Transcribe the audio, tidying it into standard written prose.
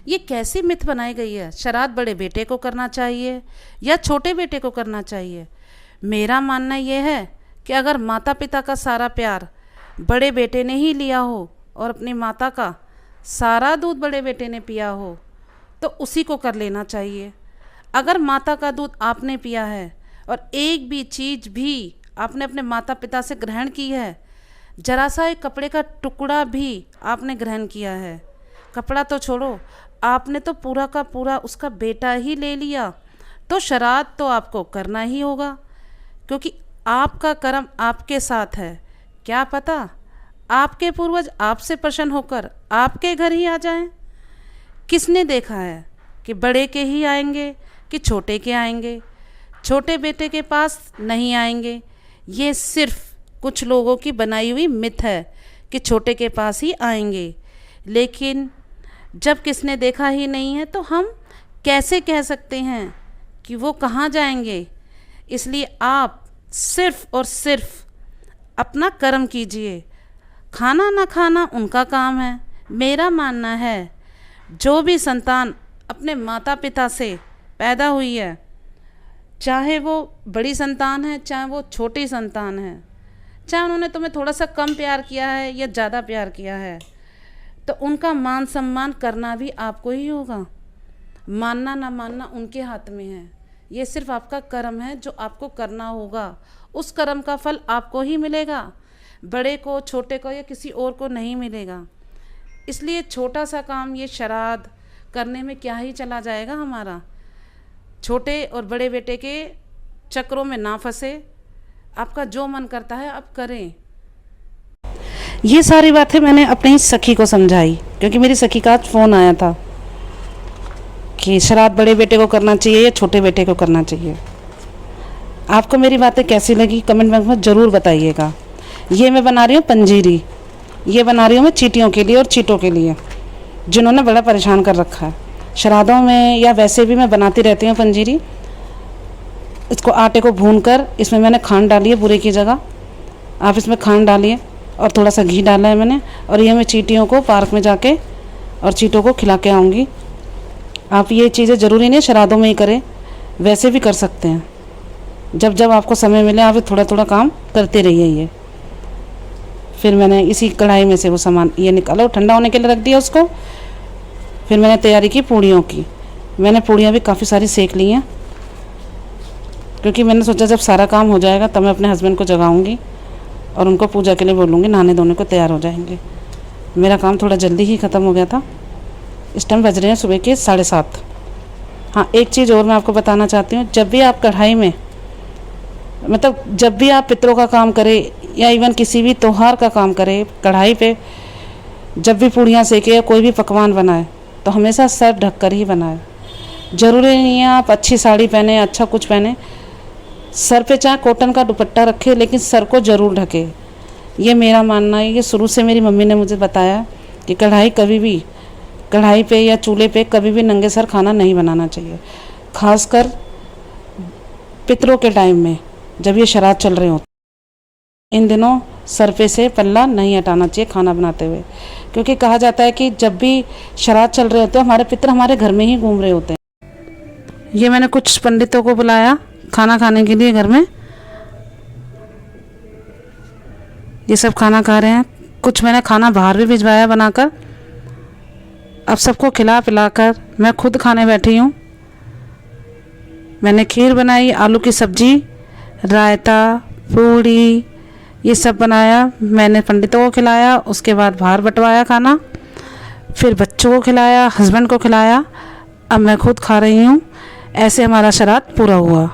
ये कैसी मिथ बनाई गई है, श्राद्ध बड़े बेटे को करना चाहिए या छोटे बेटे को करना चाहिए। मेरा मानना ये है कि अगर माता पिता का सारा प्यार बड़े बेटे ने ही लिया हो और अपनी माता का सारा दूध बड़े बेटे ने पिया हो तो उसी को कर लेना चाहिए। अगर माता का दूध आपने पिया है और एक भी चीज़ भी आपने अपने माता पिता से ग्रहण की है, जरा सा एक कपड़े का टुकड़ा भी आपने ग्रहण किया है, कपड़ा तो छोड़ो, आपने तो पूरा का पूरा उसका बेटा ही ले लिया, तो श्राद्ध तो आपको करना ही होगा, क्योंकि आपका कर्म आपके साथ है। क्या पता आपके पूर्वज आपसे प्रसन्न होकर आपके घर ही आ जाएं। किसने देखा है कि बड़े के ही आएंगे कि छोटे के आएंगे, छोटे बेटे के पास नहीं आएंगे। ये सिर्फ कुछ लोगों की बनाई हुई मिथ है कि छोटे के पास ही आएंगे, लेकिन जब किसने देखा ही नहीं है तो हम कैसे कह सकते हैं कि वो कहाँ जाएंगे। इसलिए आप सिर्फ और सिर्फ अपना कर्म कीजिए, खाना ना खाना उनका काम है। मेरा मानना है जो भी संतान अपने माता पिता से पैदा हुई है, चाहे वो बड़ी संतान है चाहे वो छोटी संतान है, चाहे उन्होंने तुम्हें थोड़ा सा कम प्यार किया है या ज़्यादा प्यार किया है, तो उनका मान सम्मान करना भी आपको ही होगा। मानना ना मानना उनके हाथ में है। ये सिर्फ आपका कर्म है जो आपको करना होगा। उस कर्म का फल आपको ही मिलेगा, बड़े को छोटे को या किसी और को नहीं मिलेगा। इसलिए छोटा सा काम ये श्राद्ध करने में क्या ही चला जाएगा हमारा। छोटे और बड़े बेटे के चक्रों में ना फंसे, आपका जो मन करता है आप करें। ये सारी बातें मैंने अपनी सखी को समझाई, क्योंकि मेरी सखी का आज फ़ोन आया था कि श्राद्ध बड़े बेटे को करना चाहिए या छोटे बेटे को करना चाहिए। आपको मेरी बातें कैसी लगी कमेंट बॉक्स में ज़रूर बताइएगा। ये मैं बना रही हूँ पंजीरी, ये बना रही हूँ मैं चींटियों के लिए और चींटों के लिए, जिन्होंने बड़ा परेशान कर रखा है। श्राद्धों में या वैसे भी मैं बनाती रहती हूँ पंजीरी। इसको आटे को भूनकर इसमें मैंने खांड डाली है बूरे की जगह, आप इसमें खांड डालिए और थोड़ा सा घी डाला है मैंने। और ये मैं चींटियों को पार्क में जाके और चींटों को खिला के आऊँगी। आप ये चीज़ें ज़रूरी नहीं श्राद्धों में ही करें, वैसे भी कर सकते हैं। जब जब आपको समय मिले आप थोड़ा थोड़ा काम करते रहिए। ये फिर मैंने इसी कढ़ाई में से वो सामान ये निकाला और ठंडा होने के लिए रख दिया उसको। फिर मैंने तैयारी की पूड़ियों की। मैंने पूड़ियाँ भी काफ़ी सारी सेक ली हैं, क्योंकि मैंने सोचा जब सारा काम हो जाएगा तब मैं अपने हस्बैंड को जगाऊंगी और उनको पूजा के लिए बोलूँगी, नहाने धोने को तैयार हो जाएंगे। मेरा काम थोड़ा जल्दी ही ख़त्म हो गया था। इस टाइम बज रहे हैं सुबह के 7:30। हाँ, एक चीज़ और मैं आपको बताना चाहती हूँ, जब भी आप कढ़ाई में मतलब जब भी आप पितरों का काम करें या इवन किसी भी त्यौहार का काम करें, कढ़ाई पे जब भी पूड़ियाँ सेके या कोई भी पकवान बनाए तो हमेशा सर ढक कर ही बनाए। ज़रूरी नहीं है आप अच्छी साड़ी पहने, अच्छा कुछ पहने, सर पे चाहे कॉटन का दुपट्टा रखे लेकिन सर को ज़रूर ढके। ये मेरा मानना है। ये शुरू से मेरी मम्मी ने मुझे बताया कि कढ़ाई पे या चूल्हे पे कभी भी नंगे सर खाना नहीं बनाना चाहिए, खासकर पितरों के टाइम में जब ये श्राद्ध चल रहे होते। इन दिनों सर पे से पल्ला नहीं हटाना चाहिए खाना बनाते हुए, क्योंकि कहा जाता है कि जब भी श्राद्ध चल रहे होते हैं हमारे पितर हमारे घर में ही घूम रहे होते हैं। ये मैंने कुछ पंडितों को बुलाया खाना खाने के लिए घर में। ये सब खाना खा रहे हैं। कुछ मैंने खाना बाहर भी भिजवाया बनाकर। अब सबको खिला पिलाकर मैं खुद खाने बैठी हूँ। मैंने खीर बनाई, आलू की सब्जी, रायता, पूड़ी, ये सब बनाया। मैंने पंडितों को खिलाया, उसके बाद बाहर बंटवाया खाना, फिर बच्चों को खिलाया, हस्बैंड को खिलाया। अब मैं खुद खा रही हूँ। ऐसे हमारा श्राद्ध पूरा हुआ।